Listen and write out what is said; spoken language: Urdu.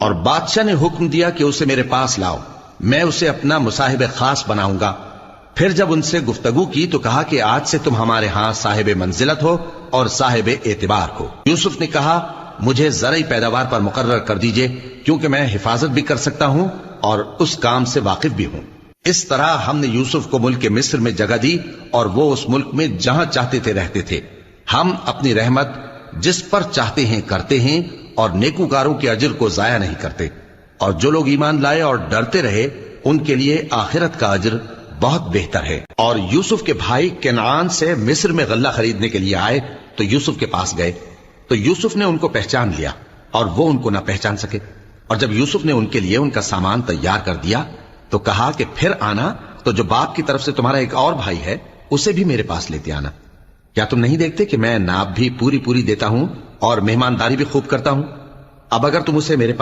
اور بادشاہ نے حکم دیا کہ اسے میرے پاس لاؤ، میں اسے اپنا مصاحب خاص بناؤں گا۔ پھر جب ان سے گفتگو کی تو کہا کہ آج سے تم ہمارے ہاں صاحب منزلت ہو اور صاحب اعتبار ہو۔ یوسف نے کہا مجھے زرعی پیداوار پر مقرر کر دیجئے، کیونکہ میں حفاظت بھی کر سکتا ہوں اور اس کام سے واقف بھی ہوں۔ اس طرح ہم نے یوسف کو ملک مصر میں جگہ دی اور وہ اس ملک میں جہاں چاہتے تھے رہتے تھے۔ ہم اپنی رحمت جس پر چاہتے ہیں کرتے ہیں اور نیکوکاروں کے اجر کو ضائع نہیں کرتے، اور جو لوگ ایمان لائے اور ڈرتے رہے ان کے لیے آخرت کا اجر بہت بہتر ہے۔ اور یوسف کے بھائی کنعان سے مصر میں غلہ خریدنے کے لیے آئے تو یوسف کے پاس گئے، تو یوسف نے ان کو پہچان لیا اور وہ ان کو نہ پہچان سکے۔ اور جب یوسف نے ان کے لیے ان کا سامان تیار کر دیا تو کہا کہ پھر آنا تو جو باپ کی طرف سے تمہارا ایک اور بھائی ہے اسے بھی میرے پاس لیتے آنا۔ کیا تم نہیں دیکھتے کہ میں ناب بھی پوری دیتا ہوں اور مہمانداری بھی خوب کرتا ہوں؟ اب اگر تم اسے میرے پاس